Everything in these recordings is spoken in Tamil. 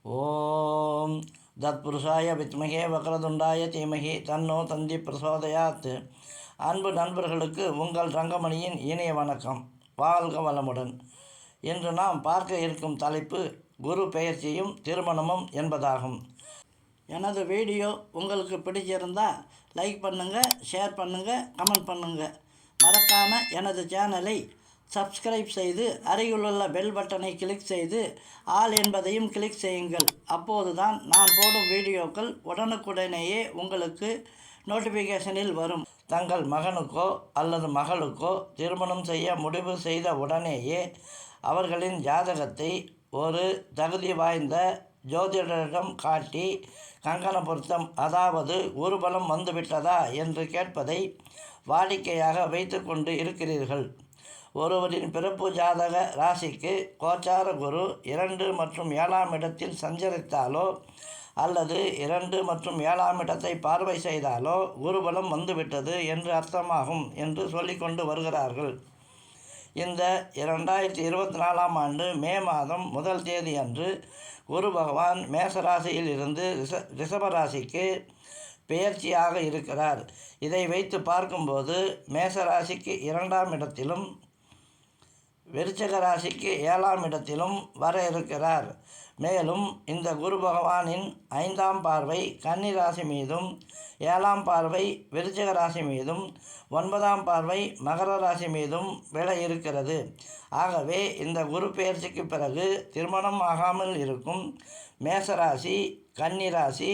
ஓம் தத்புருஷாய வித்மகே வக்ரதுண்டாய தீமகி தன்னோ தந்தி பிரசோதயாத். அன்பு நண்பர்களுக்கு உங்கள் ரங்கமணியின் இனிய வணக்கம். வாழ்க வளமுடன். இன்று நாம் பார்க்க இருக்கும் தலைப்பு குரு பெயர்ச்சியும் திருமணமும் என்பதாகும். எனது வீடியோ உங்களுக்கு பிடிச்சிருந்தால் லைக் பண்ணுங்கள், ஷேர் பண்ணுங்கள், கமெண்ட் பண்ணுங்கள். மறக்காமல் எனது சேனலை சப்ஸ்கிரைப் செய்து அருகிலுள்ள பெல் பட்டனை கிளிக் செய்து ஆல் என்பதையும் கிளிக் செய்யுங்கள். அப்போதுதான் நான் போடும் வீடியோக்கள் உடனுக்குடனேயே உங்களுக்கு நோட்டிஃபிகேஷனில் வரும். தங்கள் மகனுக்கோ அல்லது மகளுக்கோ திருமணம் செய்ய முடிவு செய்த உடனேயே அவர்களின் ஜாதகத்தை ஒரு தகுதி வாய்ந்த ஜோதிடரிடம் காட்டி கங்கண பொருத்தம், அதாவது குருபலம் வந்துவிட்டதா என்று கேட்பதை வாடிக்கையாக வைத்து கொண்டு இருக்கிறீர்கள். ஒருவரின் பிறப்பு ஜாதக ராசிக்கு கோச்சார குரு 2 மற்றும் 7ஆம் இடத்தில் சஞ்சரித்தாலோ அல்லது 2 மற்றும் 7ஆம் இடத்தை பார்வை செய்தாலோ குருபலம் வந்துவிட்டது என்று அர்த்தமாகும் என்று சொல்லிக்கொண்டு வருகிறார்கள். இந்த 2024ஆம் ஆண்டு மே மாதம் 1 தேதி அன்று குரு பகவான் மேசராசியில் இருந்து ரிஷபராசிக்கு பெயர்ச்சியாக இருக்கிறார். இதை வைத்து பார்க்கும்போது மேசராசிக்கு 2ஆம் இடத்திலும் விருச்சிக ராசிக்கு 7ஆம் இடத்திலும் வர இருக்கிறார். மேலும் இந்த குரு பகவானின் 5ஆம் பார்வை கன்னி ராசி மீதும், 7ஆம் பார்வை விருச்சிக ராசி மீதும், 9ஆம் பார்வை மகர ராசி மீதும் விழ இருக்கிறது. ஆகவே இந்த குரு பெயர்ச்சிக்கு பிறகு திருமணம் ஆகாமல் இருக்கும் மேசராசி, கன்னி ராசி,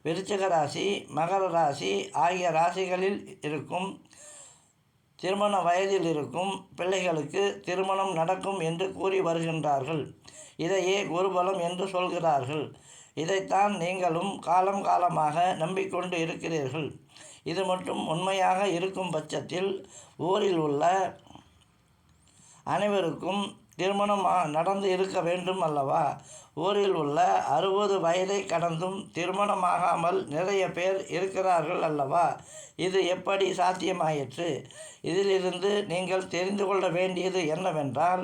விருச்சிக ராசி, மகர ராசி ஆகிய ராசிகளில் இருக்கும் திருமண வயதில் இருக்கும் பிள்ளைகளுக்கு திருமணம் நடக்கும் என்று கூறி வருகின்றார்கள். இதையே குருபலம் என்று சொல்கிறார்கள். இதைத்தான் நீங்களும் காலம் காலமாக நம்பிக்கொண்டு இருக்கிறீர்கள். இது மட்டும் உண்மையாக இருக்கும் பட்சத்தில் ஊரில் உள்ள அனைவருக்கும் திருமணம் நடந்து இருக்க வேண்டும் அல்லவா? ஊரில் உள்ள 60 வயதை கடந்தும் திருமணமாகாமல் நிறைய பேர் இருக்கிறார்கள் அல்லவா? இது எப்படி சாத்தியமாயிற்று? இதிலிருந்து நீங்கள் தெரிந்து கொள்ள வேண்டியது என்னவென்றால்,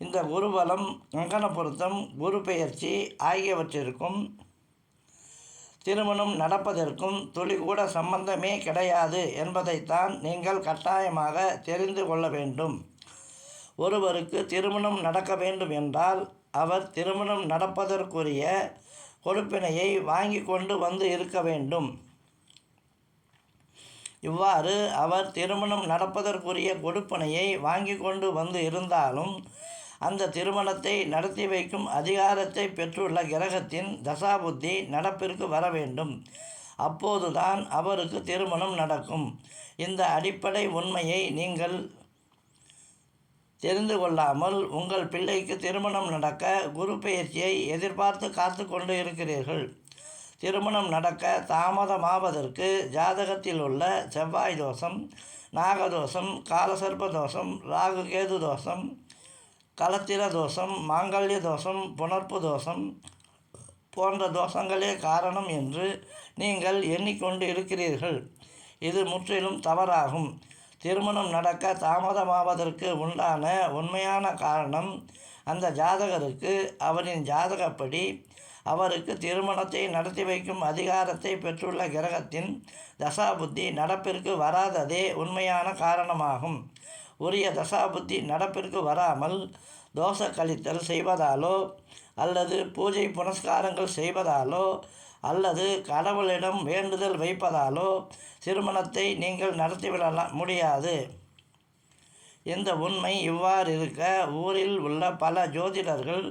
இந்த குருபலம், கங்கண பொருத்தம், குரு பெயர்ச்சி ஆகியவற்றிற்கும் திருமணம் நடப்பதற்கும் துளி கூட சம்பந்தமே கிடையாது என்பதைத்தான் நீங்கள் கட்டாயமாக தெரிந்து கொள்ள வேண்டும். ஒருவருக்கு திருமணம் நடக்க வேண்டும் என்றால் அவர் திருமணம் நடப்பதற்குரிய கொடுப்பினையை வாங்கி கொண்டு வந்து இருக்க வேண்டும். இவ்வாறு அவர் திருமணம் நடப்பதற்குரிய கொடுப்பனையை வாங்கி கொண்டு வந்து இருந்தாலும் அந்த திருமணத்தை நடத்தி வைக்கும் அதிகாரத்தை பெற்றுள்ள கிரகத்தின் தசாபுத்தி நடப்பிற்கு வர வேண்டும். அப்போதுதான் அவருக்கு திருமணம் நடக்கும். இந்த அடிப்படை உண்மையை நீங்கள் தெரிந்து கொள்ளாமல் உங்கள் பிள்ளைக்கு திருமணம் நடக்க குரு பெயர்ச்சியை எதிர்பார்த்து காத்து கொண்டு இருக்கிறீர்கள். திருமணம் நடக்க தாமதமாவதற்கு ஜாதகத்தில் உள்ள செவ்வாய் தோஷம், நாகதோஷம், காலசர்ப்ப தோஷம், ராகு கேது தோஷம், களத்திர தோஷம், மாங்கல்ய தோஷம், புணர்ப்பு தோஷம் போன்ற தோஷங்களே காரணம் என்று நீங்கள் எண்ணிக்கொண்டு இருக்கிறீர்கள். இது முற்றிலும் தவறாகும். திருமணம் நடக்க தாமதமாவதற்கு உண்டான உண்மையான காரணம் அந்த ஜாதகருக்கு அவரின் ஜாதகப்படி அவருக்கு திருமணத்தை நடத்தி வைக்கும் அதிகாரத்தை பெற்றுள்ள கிரகத்தின் தசாபுத்தி நடப்பிற்கு வராததே உண்மையான காரணமாகும். உரிய தசாபுத்தி நடப்பிற்கு வராமல் தோஷ கழித்தல் செய்வதாலோ அல்லது பூஜை புனஸ்காரங்கள் செய்வதாலோ அல்லது கடவுளிடம் வேண்டுதல் வைப்பதாலோ திருமணத்தை நீங்கள் நடத்திவிட முடியாது. இந்த உண்மை இவ்வாறு இருக்க ஊரில் உள்ள பல ஜோதிடர்கள்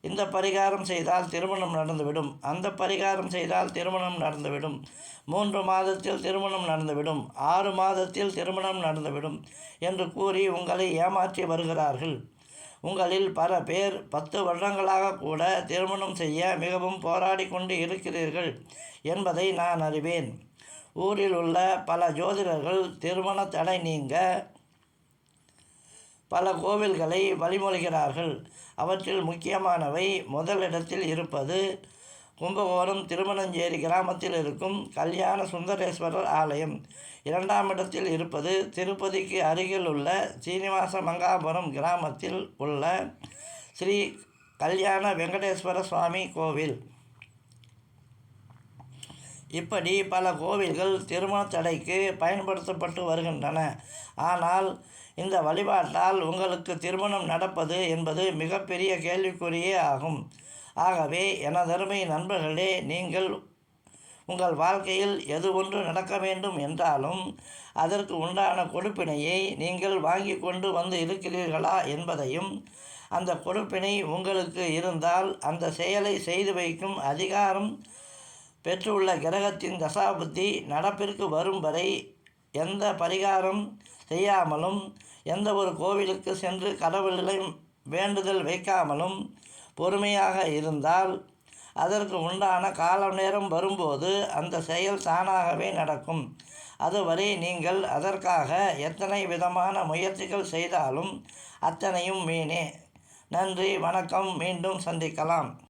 இந்த பரிகாரம் செய்தால் திருமணம் நடந்துவிடும், அந்த பரிகாரம் செய்தால் திருமணம் நடந்துவிடும், 3 மாதத்தில் திருமணம் நடந்துவிடும், 6 மாதத்தில் திருமணம் நடந்துவிடும் என்று கூறி உங்களை ஏமாற்றி வருகிறார்கள். உங்களில் பல பேர் 10 வருடங்களாக கூட திருமணம் செய்ய மிகவும் போராடி கொண்டு இருக்கிறீர்கள் என்பதை நான் அறிவேன். ஊரில் உள்ள பல ஜோதிடர்கள் திருமண தடை நீங்க பல கோவில்களை வழிமொழிகிறார்கள். அவற்றில் முக்கியமானவை முதலிடத்தில் இருப்பது கும்பகோணம் திருமணஞ்சேரி கிராமத்தில் இருக்கும் கல்யாண சுந்தரேஸ்வரர் ஆலயம். 2ஆம் இடத்தில் இருப்பது திருப்பதிக்கு அருகில் உள்ள சீனிவாச மங்காபுரம் கிராமத்தில் உள்ள ஸ்ரீ கல்யாண வெங்கடேஸ்வர சுவாமி கோவில். இப்படி பல கோவில்கள் திருமண தடைக்கு பயன்படுத்தப்பட்டு வருகின்றன. ஆனால் இந்த வழிபாட்டால் உங்களுக்கு திருமணம் நடப்பது என்பது மிகப்பெரிய கேள்விக்குறியே ஆகும். ஆகவே எனதருமை நண்பர்களே, நீங்கள் உங்கள் வாழ்க்கையில் எது ஒன்று நடக்க வேண்டும் என்றாலும் அதற்கு உண்டான கொடுப்பினையை நீங்கள் வாங்கி கொண்டு வந்து இருக்கிறீர்களா என்பதையும், அந்த கொடுப்பினை உங்களுக்கு இருந்தால் அந்த செயலை செய்து வைக்கும் அதிகாரம் பெற்றுள்ள கிரகத்தின் தசாபுத்தி நடப்பிற்கு வரும் வரை எந்த பரிகாரம் செய்யாமலும் எந்த ஒரு கோவிலுக்கு சென்று கடவுளிடம் வேண்டுதல் வைக்காமலும் பொறுமையாக இருந்தால் அதற்கு உண்டான காலம் நேரம் வரும்போது அந்த செயல் தானாகவே நடக்கும். அதுவரை நீங்கள் அதற்காக எத்தனை விதமான முயற்சிகள் செய்தாலும் அத்தனையும் வீணே. நன்றி, வணக்கம். மீண்டும் சந்திக்கலாம்.